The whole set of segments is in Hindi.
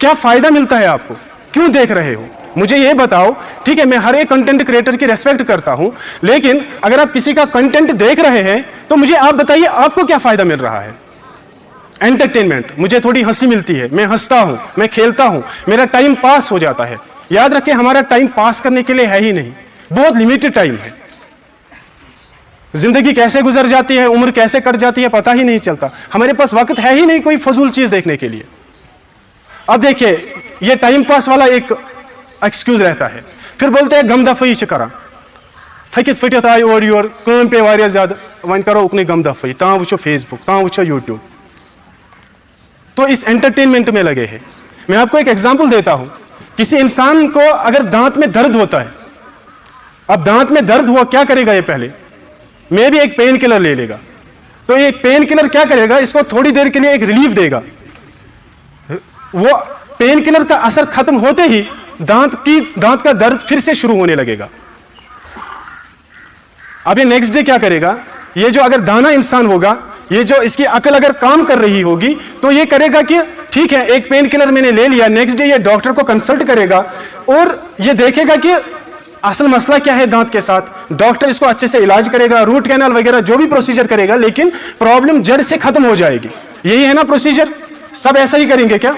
क्या फायदा मिलता है आपको, क्यों देख रहे हो, मुझे ये बताओ। ठीक है, मैं हर एक कंटेंट क्रिएटर की रेस्पेक्ट करता हूं, लेकिन अगर आप किसी का कंटेंट देख रहे हैं तो मुझे आप बताइए आपको क्या फायदा मिल रहा है। एंटरटेनमेंट, मुझे थोड़ी हंसी मिलती है, मैं हंसता हूं, मैं खेलता हूं, मेरा टाइम पास हो जाता है। याद रखें, हमारा टाइम पास करने के लिए है ही नहीं, बहुत लिमिटेड टाइम है। जिंदगी कैसे गुजर जाती है, उम्र कैसे कट जाती है, पता ही नहीं चलता। हमारे पास वक्त है ही नहीं कोई फजूल चीज देखने के लिए। अब देखिए, ये टाइम पास वाला एक एक्सक्यूज रहता है, फिर बोलते हैं गम दफई करा थकित फटित आय और योर काम पे वारिया ज्यादा वन करो उकनी गम दफई, ता वो फेसबुक, ता वो यूट्यूब। तो इस एंटरटेनमेंट में लगे हैं। मैं आपको एक एग्जांपल देता हूं, किसी इंसान को अगर दांत में दर्द होता है, अब दांत में दर्द हुआ, क्या करेगा ये, पहले मैं भी एक पेन किलर ले लेगा। तो ये पेन किलर क्या करेगा, इसको थोड़ी देर के लिए एक रिलीफ देगा। वो पेन किलर का असर खत्म होते ही दांत का दर्द फिर से शुरू होने लगेगा। अब ये नेक्स्ट डे क्या करेगा, ये जो अगर दाना इंसान होगा, ये जो इसकी अकल अगर काम कर रही होगी, तो ये करेगा कि ठीक है, एक पेन किलर मैंने ले लिया, नेक्स्ट डे ये डॉक्टर को कंसल्ट करेगा और ये देखेगा कि असल मसला क्या है दांत के साथ। डॉक्टर इसको अच्छे से इलाज करेगा, रूट कैनाल वगैरह जो भी प्रोसीजर करेगा, लेकिन प्रॉब्लम जड़ से खत्म हो जाएगी। यही है ना प्रोसीजर, सब ऐसा ही करेंगे क्या,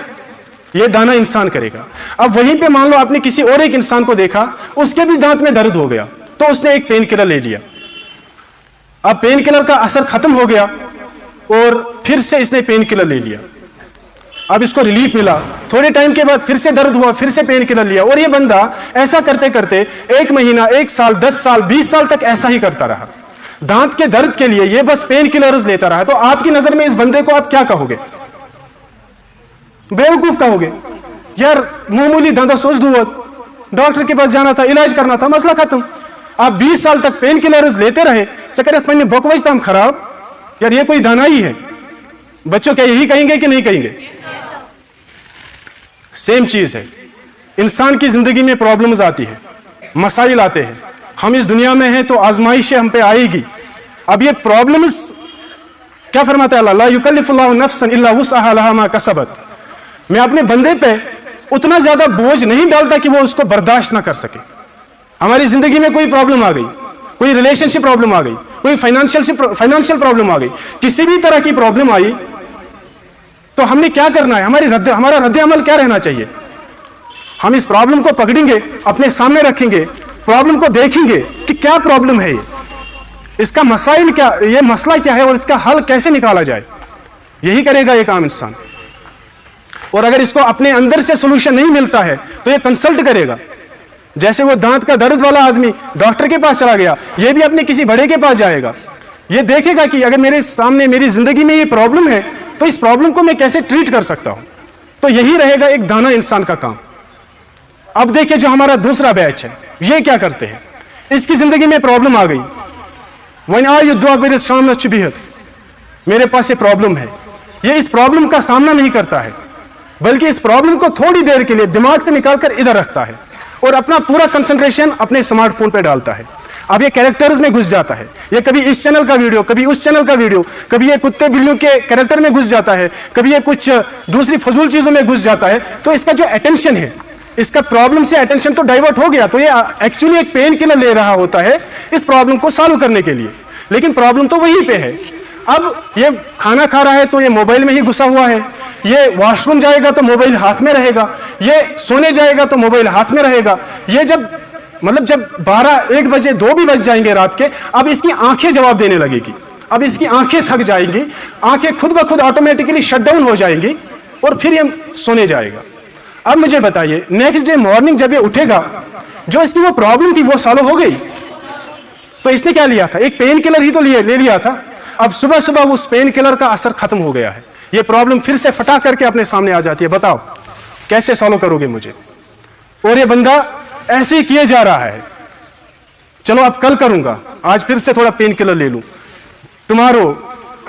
ये दाना इंसान करेगा। अब वहीं पे मान लो आपने किसी और एक इंसान को देखा, उसके भी दांत में दर्द हो गया, तो उसने एक पेन किलर ले लिया। अब पेन किलर का असर खत्म हो गया और फिर से इसने पेन किलर ले लिया। अब इसको रिलीफ मिला, थोड़े टाइम के बाद फिर से दर्द हुआ, फिर से पेन किलर लिया। और ये बंदा ऐसा करते करते 1 महीना, 1 साल, 10 साल, 20 साल तक ऐसा ही करता रहा। दांत के दर्द के लिए ये बस पेन किलर्स लेता रहा। तो आपकी नजर में इस बंदे को आप क्या कहोगे, बेवकूफ कहोगे। यार मामूली धंधा सोच दो, डॉक्टर के पास जाना था, इलाज करना था, मसला खत्म। आप 20 साल तक पेन किलर्स लेते रहे, सकरत मैंने बकवज तम खराब। यार ये कोई दानाई है। बच्चों क्या यही कहेंगे कि नहीं कहेंगे? सेम चीज है, इंसान की जिंदगी में प्रॉब्लम्स आती है, मसाइल आते हैं। हम इस दुनिया में हैं तो आजमाइशें हम पे आएगी। अब ये प्रॉब्लम्स क्या फरमाता है अल्लाह, ला युकल्लिफुल्लाहु नफ्सन इल्ला वुसअहा लहा मा कसबत। मैं अपने बंदे पे उतना ज्यादा बोझ नहीं डालता कि वो उसको बर्दाश्त ना कर सके। हमारी जिंदगी में कोई प्रॉब्लम आ गई, कोई रिलेशनशिप प्रॉब्लम आ गई, कोई फाइनेंशियल प्रॉब्लम आ गई, किसी भी तरह की प्रॉब्लम आई, तो हमने क्या करना है, हमारा रद्द अमल क्या रहना चाहिए? हम इस प्रॉब्लम को पकड़ेंगे, अपने सामने रखेंगे, प्रॉब्लम को देखेंगे कि क्या प्रॉब्लम है, इसका मसाइल क्या, ये मसला क्या है और इसका हल कैसे निकाला जाए। यही करेगा ये काम इंसान। और अगर इसको अपने अंदर से सोल्यूशन नहीं मिलता है तो ये कंसल्ट करेगा। जैसे वो दांत का दर्द वाला आदमी डॉक्टर के पास चला गया, ये भी अपने किसी बड़े के पास जाएगा। ये देखेगा कि अगर मेरे सामने मेरी जिंदगी में ये प्रॉब्लम है तो इस प्रॉब्लम को मैं कैसे ट्रीट कर सकता हूं। तो यही रहेगा एक दाना इंसान का काम। अब देखिए जो हमारा दूसरा बैच है, ये क्या करते हैं, इसकी जिंदगी में प्रॉब्लम आ गई, वन आर युद्ध शाम नचबिहत, मेरे पास ये प्रॉब्लम है। ये इस प्रॉब्लम का सामना नहीं करता है, बल्कि इस प्रॉब्लम को थोड़ी देर के लिए दिमाग से निकालकर इधर रखता है और अपना पूरा कंसंट्रेशन अपने स्मार्टफोन पे डालता है। अब ये कैरेक्टर्स में घुस जाता है, ये कभी इस चैनल का वीडियो, कभी उस चैनल का वीडियो, कभी ये कुत्ते बिल्लियों के कैरेक्टर में घुस जाता है, कभी ये कुछ दूसरी फजूल चीजों में घुस जाता है। तो इसका जो अटेंशन है, इसका प्रॉब्लम से अटेंशन तो डाइवर्ट हो गया। तो ये एक्चुअली एक पेन किलर ले रहा होता है इस प्रॉब्लम को सॉल्व करने के लिए, लेकिन प्रॉब्लम तो वहीं पे है। अब ये खाना खा रहा है तो ये मोबाइल में ही घुसा हुआ है, ये वॉशरूम जाएगा तो मोबाइल हाथ में रहेगा, ये सोने जाएगा तो मोबाइल हाथ में रहेगा। ये जब 12, 1 बजे, 2 भी बज जाएंगे रात के, अब इसकी आंखें जवाब देने लगेगी, अब इसकी आंखें थक जाएंगी, आंखें खुद ब खुद ऑटोमेटिकली शटडाउन हो जाएंगी और फिर ये सोने जाएगा। अब मुझे बताइए, नेक्स्ट डे मॉर्निंग जब ये उठेगा, जो इसकी वो प्रॉब्लम थी वो सॉल्व हो गई। तो इसने क्या लिया था, एक पेन किलर ही तो ले लिया था। अब सुबह सुबह उस पेन किलर का असर खत्म हो गया है, ये प्रॉब्लम फिर से फटा करके अपने सामने आ जाती है। बताओ कैसे सॉल्व करोगे मुझे? और ये बंदा ऐसे ही किए जा रहा है, चलो अब कल करूंगा, आज फिर से थोड़ा पेन किलर ले लूं, टुमारो,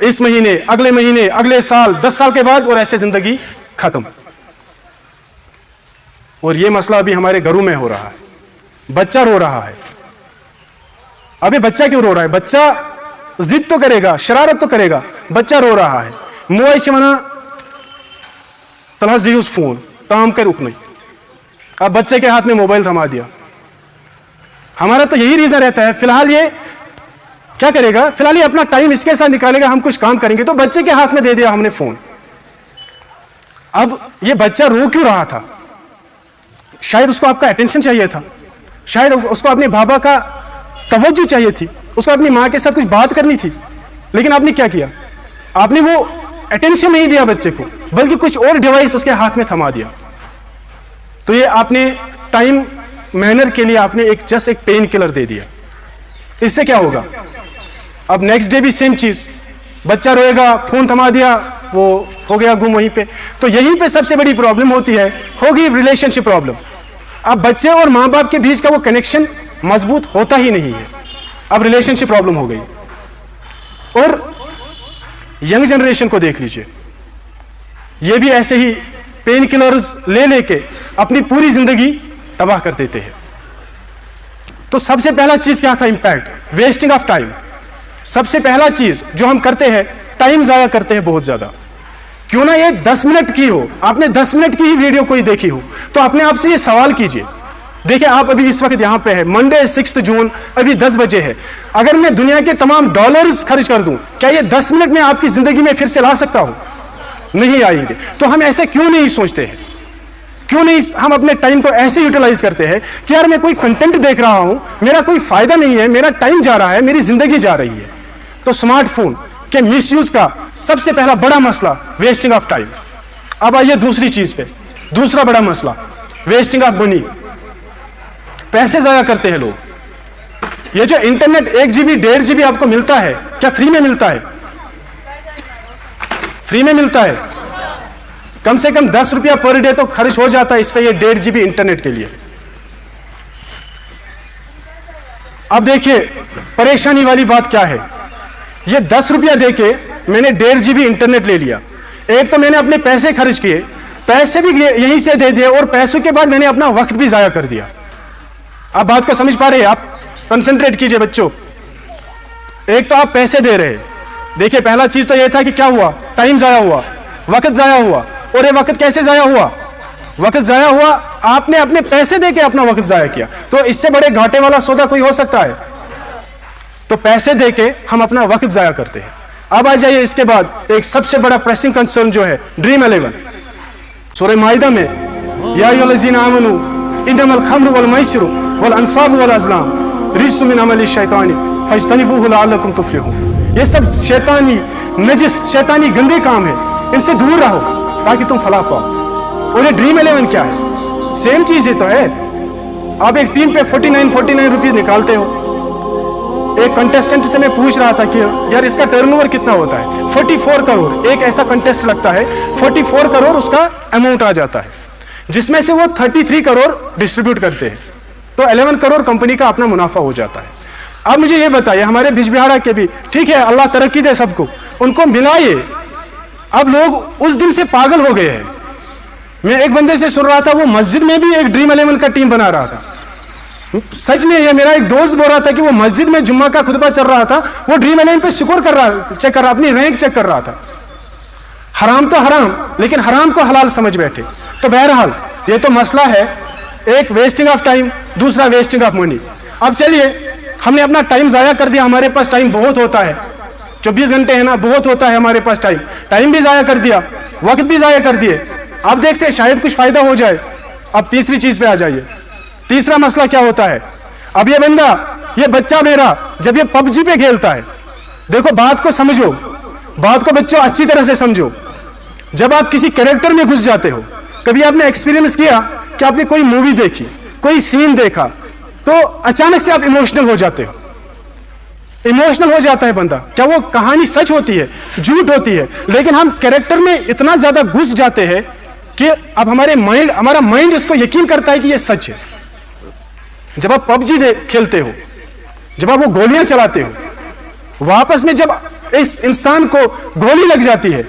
इस महीने, अगले महीने, अगले साल, 10 साल के बाद, और ऐसे जिंदगी खत्म। और ये मसला अभी हमारे घरों में हो रहा है। बच्चा रो रहा है। अबे बच्चा क्यों रो रहा है? बच्चा जिद तो करेगा, शरारत तो करेगा, बच्चा रो रहा है। मोबाइल से मना तलाश दी उस फोन, काम कर रुक नहीं। अब बच्चे के हाथ में मोबाइल थमा दिया। हमारा तो यही रीजन रहता है, फिलहाल ये क्या करेगा, फिलहाल ये अपना टाइम इसके साथ निकालेगा, हम कुछ काम करेंगे, तो बच्चे के हाथ में दे दिया हमने फोन। अब ये बच्चा रो क्यों रहा था? शायद उसको आपका अटेंशन चाहिए था, शायद उसको अपने बाबा का तवज्जो चाहिए थी, उसको अपनी माँ के साथ कुछ बात करनी थी। लेकिन आपने क्या किया? आपने वो अटेंशन नहीं दिया बच्चे को, बल्कि कुछ और डिवाइस उसके हाथ में थमा दिया। तो ये आपने टाइम मैनर के लिए आपने जस्ट एक पेन किलर दे दिया। इससे क्या होगा? अब नेक्स्ट डे भी सेम चीज, बच्चा रोएगा, फोन थमा दिया, वो हो गया गुम वहीं पे। तो यहीं पे सबसे बड़ी प्रॉब्लम होती है, होगी रिलेशनशिप प्रॉब्लम। अब बच्चे और माँ बाप के बीच का वो कनेक्शन मजबूत होता ही नहीं है, अब रिलेशनशिप प्रॉब्लम हो गई। और यंग जनरेशन को देख लीजिए, ये भी ऐसे ही पेन किलर्स ले लेके अपनी पूरी जिंदगी तबाह कर देते हैं। तो सबसे पहला चीज क्या था? Impact, wasting of time. सबसे पहला चीज जो हम करते हैं, टाइम जाया करते हैं बहुत ज्यादा। क्यों ना ये 10 मिनट की हो, आपने 10 मिनट की ही वीडियो कोई देखी हो, तो अपने आप से ये सवाल कीजिए। देखिए, आप अभी इस वक्त यहां पे है, मंडे 6 जून, अभी 10 बजे है। अगर मैं दुनिया के तमाम डॉलर्स खर्च कर दूं, क्या ये 10 मिनट में आपकी जिंदगी में फिर से ला सकता हूं? नहीं आएंगे। तो हम ऐसे क्यों नहीं सोचते हैं? क्यों नहीं हम अपने टाइम को ऐसे यूटिलाइज करते हैं कि यार मैं कोई कंटेंट देख रहा हूं, मेरा कोई फायदा नहीं है, मेरा टाइम जा रहा है, मेरी जिंदगी जा रही है। तो स्मार्टफोन के मिसयूज का सबसे पहला बड़ा मसला वेस्टिंग ऑफ टाइम। अब आइए दूसरी चीज पे, दूसरा बड़ा मसला वेस्टिंग ऑफ मनी। पैसे जाया करते हैं लोग। ये जो इंटरनेट 1 GB 1.5 GB आपको मिलता है, क्या फ्री में मिलता है? फ्री में मिलता है। कम से कम 10 रुपया पर डे तो खर्च हो जाता है इस पे, ये 1.5 GB इंटरनेट के लिए। अब देखिए परेशानी वाली बात क्या है, ये 10 रुपया देके मैंने 1.5 GB इंटरनेट ले लिया। एक तो मैंने अपने पैसे खर्च किए, पैसे भी यहीं से दे दिए, और पैसों के बाद मैंने अपना वक्त भी जाया कर दिया। आप बात को समझ पा रहे हैं? आप कंसंट्रेट कीजिए बच्चों। एक तो आप पैसे दे रहे हैं, देखिए पहला चीज तो यह था कि क्या हुआ, टाइम जाया हुआ, वक्त जाया हुआ। और ये वक्त कैसे जाया हुआ? वक्त जाया हुआ, आपने अपने पैसे देके अपना वक्त जाया किया। तो इससे बड़े घाटे वाला सौदा कोई हो सकता है? तो पैसे देके हम अपना वक्त जाया करते हैं। अब आ जाइए इसके बाद एक सबसे बड़ा प्रेसिंग कंसर्न जो है ड्रीम 11 सूरह माइदा में, या अय्युहल्लज़ीना आमनू इन्नमल खम्रु वल मैसिरु वल अंसाबु वल अज़लाम रिज्सुम मिन अमलि शैतानी फज्तनिबूहु लअल्लकुम तुफ्लिहून। ये सब शैतानी नजिस, शैतानी गंदे काम है, इनसे दूर रहो ताकि तुम फलाह पाओ। और ये ड्रीम 11 क्या है? सेम चीज ही तो है। आप एक टीम पे 49 रुपीज निकालते हो। एक कंटेस्टेंट से मैं पूछ रहा था कि यार इसका टर्नओवर कितना होता है? 44 करोड़। एक ऐसा कंटेस्ट लगता है, 44 करोड़ उसका अमाउंट आ जाता है, जिसमें से वो 33 करोड़ डिस्ट्रीब्यूट करते हैं। तो 11 करोड़ कंपनी का अपना मुनाफा हो जाता है। अब मुझे ये बताइए, हमारे बिजबिहाड़ा के भी, ठीक है अल्लाह तरक्की दे सबको, उनको मिलाइए। अब लोग उस दिन से पागल हो गए हैं। मैं एक बंदे से सुन रहा था, वो मस्जिद में भी एक ड्रीम 11 का टीम बना रहा था। सच नहीं है, मेरा एक दोस्त बोल रहा था कि वो मस्जिद में जुम्मा का खुतबा चल रहा था, वो ड्रीम 11 पे स्कोर कर रहा, चेक कर रहा, अपनी रैंक चेक कर रहा था। हराम तो हराम, लेकिन हराम को हलाल समझ बैठे। तो बहरहाल ये तो मसला है, एक वेस्टिंग ऑफ टाइम, दूसरा वेस्टिंग ऑफ मनी। अब चलिए, हमने अपना टाइम जाया कर दिया, हमारे पास टाइम बहुत होता है, 24 घंटे है ना, बहुत होता है हमारे पास टाइम। टाइम भी जाया कर दिया, वक्त भी जाया कर दिए। अब देखते हैं शायद कुछ फायदा हो जाए। अब तीसरी चीज पे आ जाइए। तीसरा मसला क्या होता है? अब ये बंदा, ये बच्चा मेरा जब ये पबजी पे खेलता है, देखो बात को समझो, बात को बच्चों अच्छी तरह से समझो। जब आप किसी कैरेक्टर में घुस जाते हो, कभी आपने एक्सपीरियंस किया कि आपने कोई मूवी देखी, कोई सीन देखा, तो अचानक से आप इमोशनल हो जाते हो। इमोशनल हो जाता है बंदा। क्या वो कहानी सच होती है, झूठ होती है? लेकिन हम कैरेक्टर में इतना ज्यादा घुस जाते हैं कि अब हमारा माइंड इसको यकीन करता है कि ये सच है। जब आप पबजी खेलते हो, जब आप वो गोलियां चलाते हो, वापस में जब इस इंसान को गोली लग जाती है,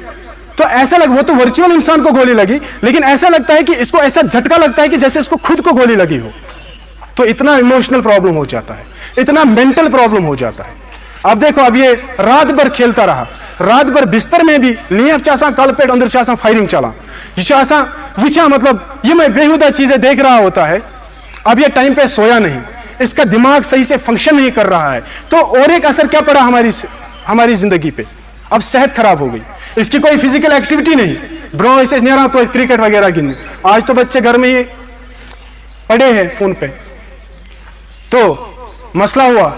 तो ऐसा वो तो वर्चुअल इंसान को गोली लगी, लेकिन ऐसा लगता है कि इसको ऐसा झटका लगता है कि जैसे इसको खुद को गोली लगी हो। तो इतना इमोशनल प्रॉब्लम हो जाता है, इतना मेंटल प्रॉब्लम हो जाता है। अब देखो, अब ये रात भर खेलता रहा, रात भर बिस्तर में भी नींद चासा कल पेट अंदर चासा फायरिंग चला, विचा मतलब ये मैं बेहुदा चीजें देख रहा होता है। अब ये टाइम पे सोया नहीं, इसका दिमाग सही से फंक्शन नहीं कर रहा है, तो और एक असर क्या पड़ा हमारी जिंदगी पे, अब सेहत खराब हो गई, इसकी कोई फिजिकल एक्टिविटी नहीं। ब्रो ऐसे नहीं रहा तो क्रिकेट वगैरह गिनने, आज तो बच्चे घर में ही पड़े हैं फोन पे, तो मसला हुआ,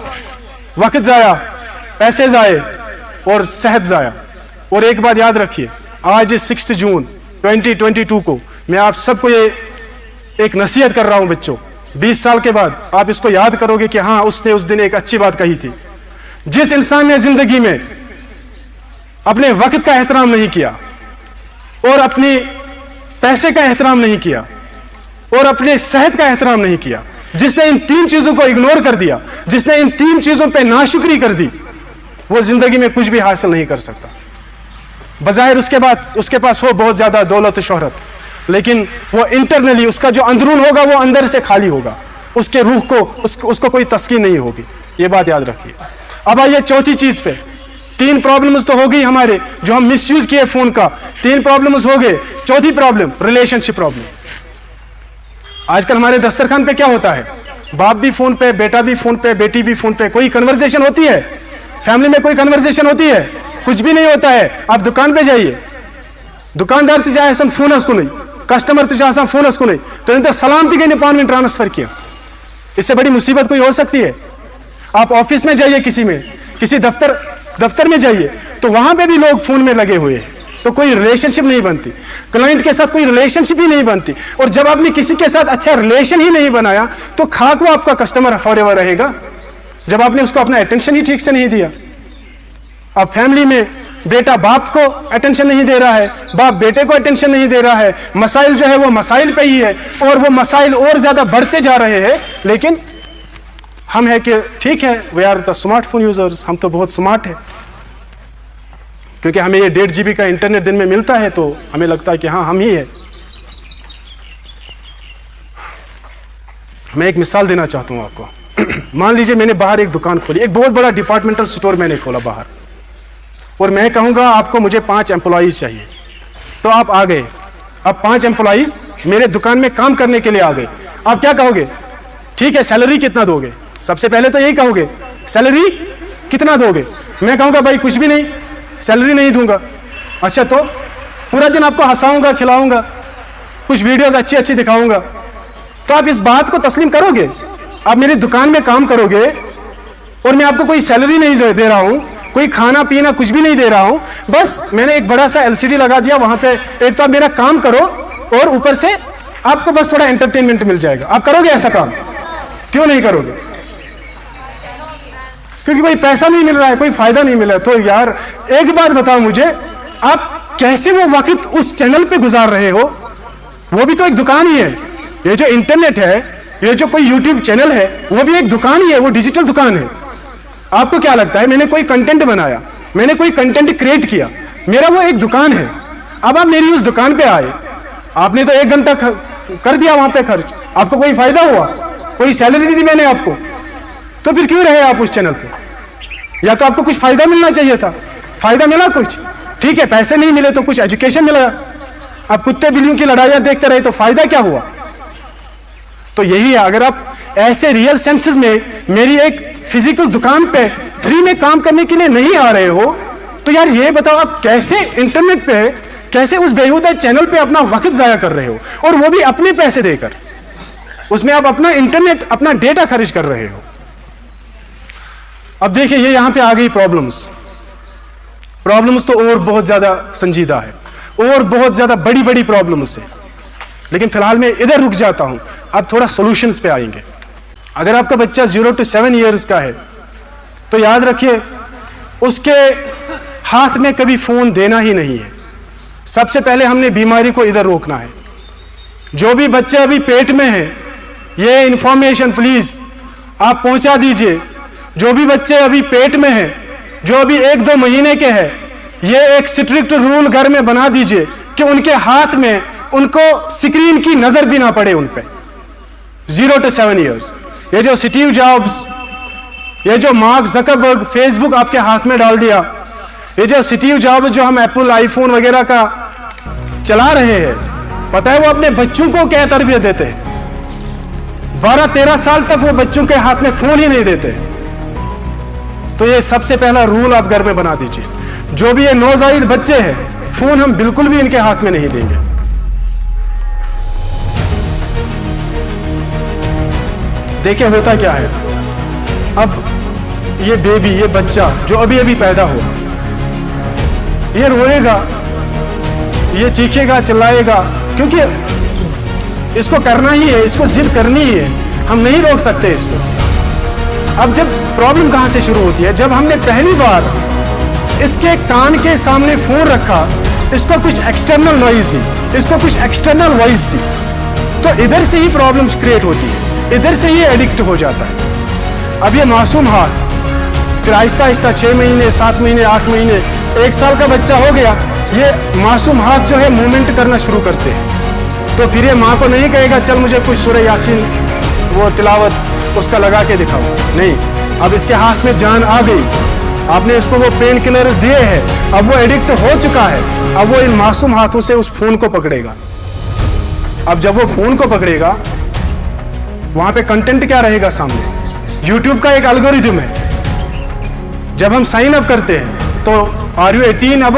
वक्त जाया, पैसे जाए और सेहत जाया। और एक बात याद रखिए, आज 6 जून 2022 को मैं आप सबको ये एक नसीहत कर रहा हूं बच्चों, 20 साल के बाद आप इसको याद करोगे कि हाँ उसने उस दिन एक अच्छी बात कही थी। जिस इंसान ने जिंदगी में अपने वक्त का एहतराम नहीं किया और अपने पैसे का एहतराम नहीं किया और अपने सेहत का एहतराम नहीं किया, जिसने इन 3 चीजों को इग्नोर कर दिया, जिसने इन 3 चीजों पे नाशुक्री कर दी, वो जिंदगी में कुछ भी हासिल नहीं कर सकता। बजाहिर उसके पास हो बहुत ज्यादा दौलत शोहरत, लेकिन वो इंटरनली उसका जो अंदरून होगा वो अंदर से खाली होगा, उसके रूह को उसको कोई तस्कीन नहीं होगी। ये बात याद रखिए। अब आइए चौथी चीज पे। 3 प्रॉब्लम्स तो हो गई हमारे जो हम मिसयूज किए फोन का, 3 प्रॉब्लम्स हो गए। चौथी प्रॉब्लम रिलेशनशिप प्रॉब्लम। आजकल हमारे दस्तरखान पे क्या होता है, बाप भी फोन पे, बेटा भी फोन पे, बेटी भी फोन पे, कोई कन्वर्सेशन होती है फैमिली में, कोई कन्वर्सेशन होती है, कुछ भी नहीं होता है। आप दुकान पे जाइए, दुकानदार तुझे आसान फोन उसको नहीं, कस्टमर तुझे आसान फोन उसको नहीं, तो इनका सलाम थी कि पान में ट्रांसफर किया। इससे बड़ी मुसीबत कोई हो सकती है। आप ऑफिस में जाइए, किसी दफ्तर में जाइए, तो वहां पे भी लोग फोन में लगे हुए हैं, तो कोई रिलेशनशिप नहीं बनती, क्लाइंट के साथ कोई रिलेशनशिप ही नहीं बनती। और जब आपने किसी के साथ अच्छा रिलेशन ही नहीं बनाया तो खाक वो आपका कस्टमर फॉरएवर रहेगा, जब आपने उसको अपना अटेंशन ही ठीक से नहीं दिया। अब फैमिली में बेटा बाप को अटेंशन नहीं दे रहा है, बाप बेटे को अटेंशन नहीं दे रहा है, मसाइल जो है वो मसाइल पे ही है, और वो मसाइल और ज्यादा बढ़ते जा रहे हैं। लेकिन हम है कि ठीक है, we are the smartphone users, हम तो बहुत स्मार्ट है, क्योंकि हमें ये 1.5 GB का इंटरनेट दिन में मिलता है, तो हमें लगता है कि हाँ हम ही है। मैं एक मिसाल देना चाहता हूं आपको। मान लीजिए मैंने बाहर एक दुकान खोली, एक बहुत बड़ा डिपार्टमेंटल स्टोर मैंने खोला बाहर, और मैं कहूंगा आपको मुझे 5 एम्प्लॉइज चाहिए, तो आप आ गए। अब 5 एम्प्लॉइज मेरे दुकान में काम करने के लिए आ गए। आप क्या कहोगे, ठीक है सैलरी कितना दोगे? सबसे पहले तो यही कहोगे, सैलरी कितना दोगे? मैं कहूंगा भाई कुछ भी नहीं, सैलरी नहीं दूंगा। अच्छा, तो पूरा दिन आपको हंसाऊंगा, खिलाऊंगा, कुछ वीडियोस अच्छी दिखाऊंगा, तो आप इस बात को तस्लीम करोगे? आप मेरी दुकान में काम करोगे और मैं आपको कोई सैलरी नहीं दे रहा हूं, कोई खाना पीना कुछ भी नहीं दे रहा हूं, बस मैंने एक बड़ा सा LCD लगा दिया, वहां पे एक तो आप मेरा काम करो और ऊपर से आपको बस थोड़ा एंटरटेनमेंट मिल जाएगा। आप करोगे ऐसा काम? क्यों नहीं करोगे? क्योंकि कोई पैसा नहीं मिल रहा है, कोई फायदा नहीं मिल रहा है। तो यार एक बात बताओ मुझे, आप कैसे वो वक्त उस चैनल पे गुजार रहे हो? वो भी तो एक दुकान ही है। ये जो इंटरनेट है, ये जो कोई YouTube चैनल है, वो भी एक दुकान ही है, वो डिजिटल दुकान है। आपको क्या लगता है, मैंने कोई कंटेंट बनाया, मैंने कोई कंटेंट क्रिएट किया, मेरा वो एक दुकान है। अब आप मेरी उस दुकान पे आए, आपने तो 1 घंटा कर दिया वहां पे खर्च, आपको कोई फायदा हुआ? कोई सैलरी दी मैंने आपको? तो फिर क्यों रहे आप उस चैनल पे? या तो आपको कुछ फायदा मिलना चाहिए था, फायदा मिला कुछ, ठीक है, पैसे नहीं मिले तो कुछ एजुकेशन मिला। आप कुत्ते बिल्लियों की लड़ाइयां देखते रहे तो फायदा क्या हुआ? तो यही है, अगर आप ऐसे रियल सेंसेस में मेरी एक फिजिकल दुकान पे फ्री में काम करने के लिए नहीं आ रहे हो, तो यार ये बताओ आप कैसे इंटरनेट पे, कैसे उस बेहुदा चैनल पे अपना वक्त जाया कर रहे हो, और वो भी अपने पैसे देकर। उसमें आप अपना इंटरनेट, अपना डेटा खर्च कर रहे हो। अब देखिए ये यहां पे आ गई प्रॉब्लम्स तो और बहुत ज्यादा संजीदा है, और बहुत ज्यादा बड़ी बड़ी प्रॉब्लम्स है। लेकिन फिलहाल मैं इधर रुक जाता हूं, अब थोड़ा सॉल्यूशंस पे आएंगे। अगर आपका बच्चा 0 to 7 ईयर्स का है, तो याद रखिए उसके हाथ में कभी फोन देना ही नहीं है। सबसे पहले हमने बीमारी को इधर रोकना है। जो भी बच्चे अभी पेट में है, ये इंफॉर्मेशन प्लीज आप पहुंचा दीजिए। जो भी बच्चे अभी पेट में है, जो अभी 1-2 महीने के हैं, ये एक स्ट्रिक्ट रूल घर में बना दीजिए कि उनके हाथ में उनको स्क्रीन की नजर भी ना पड़े उन पे। 0 to 7 ईयर्स। ये जो स्टीव जॉब्स, ये जो मार्क जकरबर्ग फेसबुक आपके हाथ में डाल दिया, ये जो स्टीव जॉब्स जो हम एप्पल आईफोन वगैरह का चला रहे हैं, पता है वो अपने बच्चों को क्या तरबियत देते हैं? 12-13 साल तक वो बच्चों के हाथ में फोन ही नहीं देते। तो ये सबसे पहला रूल आप घर में बना दीजिए, जो भी ये नौजायद बच्चे हैं, फोन हम बिल्कुल भी इनके हाथ में नहीं देंगे। देखिए होता क्या है, अब ये बेबी, ये बच्चा जो अभी अभी पैदा हुआ, ये रोएगा, ये चीखेगा, चिल्लाएगा, क्योंकि इसको करना ही है, इसको जिद करनी ही है, हम नहीं रोक सकते इसको। अब जब प्रॉब्लम कहां से शुरू होती है, जब हमने पहली बार इसके कान के सामने फोन रखा, इसको कुछ एक्सटर्नल नॉइज दी, इसको कुछ एक्सटर्नल वॉइस दी, तो इधर से ही प्रॉब्लम्स क्रिएट होती है, इधर से ही एडिक्ट हो जाता है। अब ये मासूम हाथ फिर आहिस्ता आहिस्ता 6 महीने, 7 महीने, 8 महीने, 1 साल का बच्चा हो गया, ये मासूम हाथ जो है मूवमेंट करना शुरू करते हैं। तो फिर ये माँ को नहीं कहेगा चल मुझे कुछ सूरह यासीन वो तिलावत उसका लगा के दिखाओ, नहीं, अब इसके हाथ में जान आ गई, आपने इसको वो पेन किलर्स दिए हैं, अब वो एडिक्ट हो चुका है, अब वो इन मासूम हाथों से उस फोन को पकड़ेगा। अब जब वो फोन को पकड़ेगा, वहां पे कंटेंट क्या रहेगा सामने? यूट्यूब का एक एल्गोरिथम है, जब हम साइन अप करते हैं तो आर यू 18 अब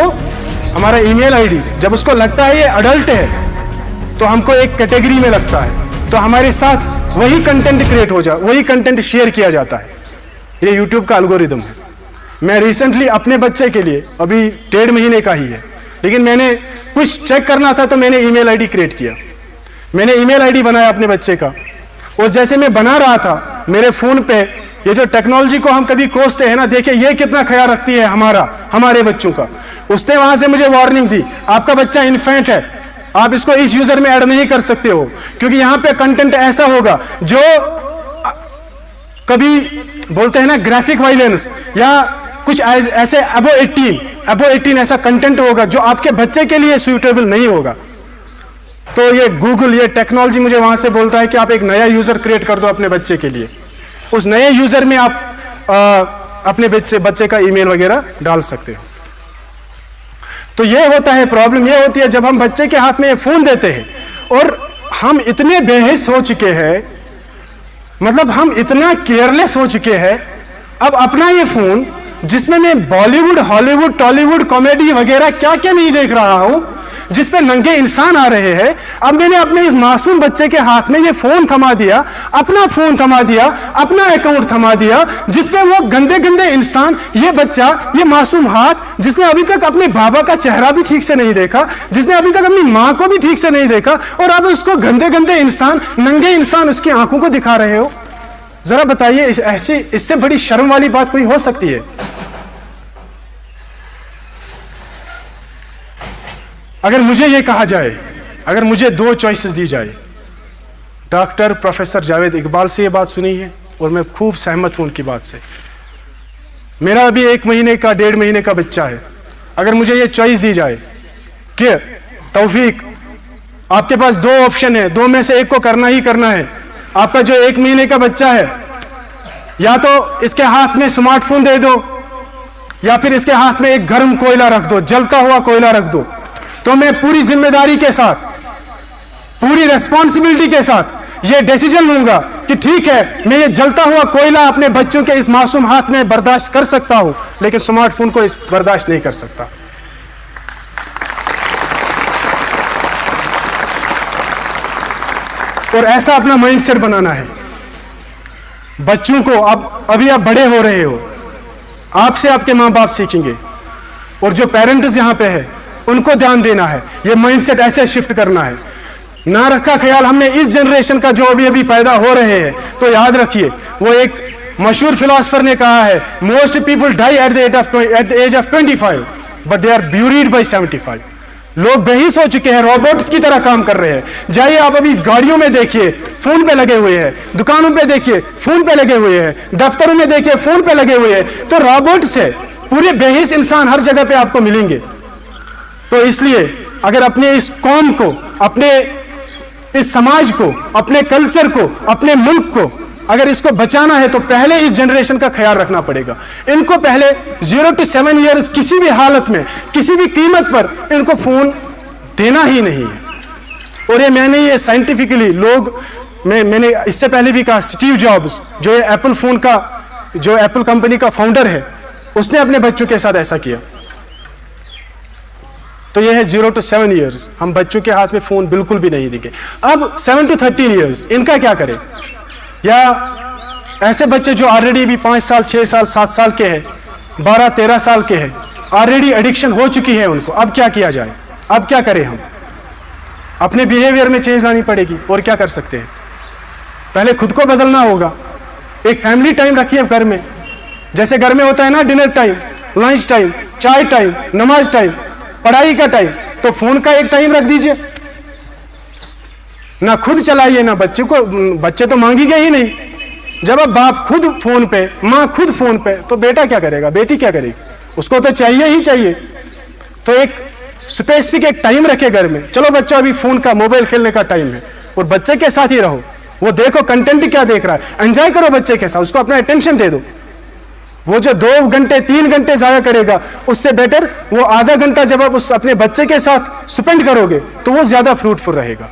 हमारा ईमेल आईडी, जब उसको लगता है ये अडल्ट है तो हमको एक कैटेगरी में लगता है, तो हमारे साथ वही कंटेंट क्रिएट हो वही कंटेंट शेयर किया जाता है। ये यूट्यूब का एल्गोरिथम है। मैं रिसेंटली अपने बच्चे के लिए, अभी 1.5 महीने का ही है, लेकिन मैंने कुछ चेक करना था तो मैंने ईमेल आईडी क्रिएट किया, मैंने ईमेल आईडी बनाया अपने बच्चे का, और जैसे मैं बना रहा था मेरे फोन पे ये जो टेक्नोलॉजी को हम कभी कोसते हैं ना, देखिए ये कितना ख्याल रखती है हमारे बच्चों का, उसने वहां से मुझे वार्निंग दी, आपका बच्चा इन्फेंट है, आप इसको इस यूजर में ऐड नहीं कर सकते हो, क्योंकि यहां पे कंटेंट ऐसा होगा जो कभी बोलते हैं ना ग्राफिक वायलेंस या कुछ ऐसे अबो 18 ऐसा कंटेंट होगा जो आपके बच्चे के लिए सुइटेबल नहीं होगा। तो ये गूगल, ये टेक्नोलॉजी मुझे वहां से बोलता है कि आप एक नया यूजर क्रिएट कर दो अपने बच्चे के लिए, उस नए यूजर में आप अपने बच्चे का ईमेल वगैरह डाल सकते हो। तो ये होता है, प्रॉब्लम ये होती है जब हम बच्चे के हाथ में ये फोन देते हैं, और हम इतने बेहिस हो चुके हैं, मतलब हम इतना केयरलेस हो चुके हैं, अब अपना ये फोन जिसमें मैं बॉलीवुड, हॉलीवुड, टॉलीवुड, कॉमेडी वगैरह क्या क्या नहीं देख रहा हूं, जिसपे नंगे इंसान आ रहे हैं, अब मैंने अपने इस मासूम बच्चे के हाथ में ये फोन थमा दिया, अपना फोन थमा दिया, अपना अकाउंट थमा दिया, जिसपे वो गंदे गंदे इंसान, ये बच्चा, ये मासूम हाथ जिसने अभी तक अपने बाबा का चेहरा भी ठीक से नहीं देखा, जिसने अभी तक अपनी माँ को भी ठीक से नहीं देखा, और अब उसको गंदे गंदे इंसान, नंगे इंसान उसकी आंखों को दिखा रहे हो। जरा बताइए, ऐसी इससे बड़ी शर्म वाली बात कोई हो सकती है? अगर मुझे ये कहा जाए, अगर मुझे 2 चॉइसेस दी जाए, डॉक्टर प्रोफेसर जावेद इकबाल से ये बात सुनी है और मैं खूब सहमत हूं उनकी बात से। मेरा अभी 1 महीने का, 1.5 महीने का बच्चा है, अगर मुझे ये चॉइस दी जाए कि तौफीक आपके पास 2 ऑप्शन है, 2 में से एक को करना ही करना है, आपका जो 1 महीने का बच्चा है, या तो इसके हाथ में स्मार्टफोन दे दो, या फिर इसके हाथ में एक गर्म कोयला रख दो, जलता हुआ कोयला रख दो, तो मैं पूरी जिम्मेदारी के साथ, पूरी रेस्पॉन्सिबिलिटी के साथ ये डिसीजन लूंगा कि ठीक है, मैं ये जलता हुआ कोयला अपने बच्चों के इस मासूम हाथ में बर्दाश्त कर सकता हूं, लेकिन स्मार्टफोन को इस बर्दाश्त नहीं कर सकता। और ऐसा अपना माइंडसेट बनाना है बच्चों को। अब अभी आप बड़े हो रहे हो, आपसे आपके मां बाप सीखेंगे, और जो पेरेंट्स यहां पे है उनको ध्यान देना है, ये माइंडसेट ऐसे शिफ्ट करना है। ना रखा ख्याल हमने इस जनरेशन का जो अभी अभी पैदा हो रहे हैं, तो याद रखिए, वो एक मशहूर फिलोसफर ने कहा है, most people die at the age of 25 but they are buried by 75। लोग बेहिस हो चुके हैं, रोबोट्स की तरह काम कर रहे हैं। जाइए आप अभी गाड़ियों में देखिए, फोन पे लगे हुए हैं, दुकानों पे देखिए फोन पे लगे हुए हैं, दफ्तरों में देखिए फोन पे लगे हुए हैं, तो रोबोट्स है, पूरे बेहिस इंसान हर जगह पे आपको मिलेंगे। तो इसलिए अगर अपने इस कौम को, अपने इस समाज को, अपने कल्चर को, अपने मुल्क को अगर इसको बचाना है, तो पहले इस जनरेशन का ख्याल रखना पड़ेगा। इनको पहले 0 to 7 ईयर्स किसी भी हालत में, किसी भी कीमत पर इनको फोन देना ही नहीं है। और ये साइंटिफिकली मैंने इससे पहले भी कहा, स्टीव जॉब्स जो एप्पल कंपनी का फाउंडर है, उसने अपने बच्चों के साथ ऐसा किया। तो ये है 0 to 7 years, हम बच्चों के हाथ में फोन बिल्कुल भी नहीं देंगे। अब 7 to 13 years, इनका क्या करें? या ऐसे बच्चे जो ऑलरेडी भी 5 साल 6 साल 7 साल के हैं, 12-13 साल के हैं, ऑलरेडी एडिक्शन हो चुकी है उनको, अब क्या किया जाए? अब क्या करें? हम अपने बिहेवियर में चेंज लानी पड़ेगी। और क्या कर सकते हैं? पहले खुद को बदलना होगा। एक फैमिली टाइम रखिए घर में, जैसे घर में होता है ना, डिनर टाइम, लंच टाइम, चाय टाइम, नमाज टाइम, पढ़ाई का टाइम, तो फोन का एक टाइम रख दीजिए। ना खुद चलाइए ना बच्चे को, बच्चे तो मांगेंगे ही नहीं। जब अब बाप खुद फोन पे, माँ खुद फोन पे, तो बेटा क्या करेगा, बेटी क्या करेगी? उसको तो चाहिए ही चाहिए। तो एक स्पेसिफिक एक टाइम रखे घर में, चलो बच्चा अभी फोन का, मोबाइल खेलने का टाइम है, और बच्चे के साथ ही रहो। वो देखो कंटेंट क्या देख रहा है, एंजॉय करो बच्चे के साथ, उसको अपना अटेंशन दे दो। वो जो 2 घंटे 3 घंटे जाया करेगा, उससे बेटर वो आधा घंटा जब आप उस अपने बच्चे के साथ स्पेंड करोगे, तो वो ज्यादा फ्रूटफुल रहेगा।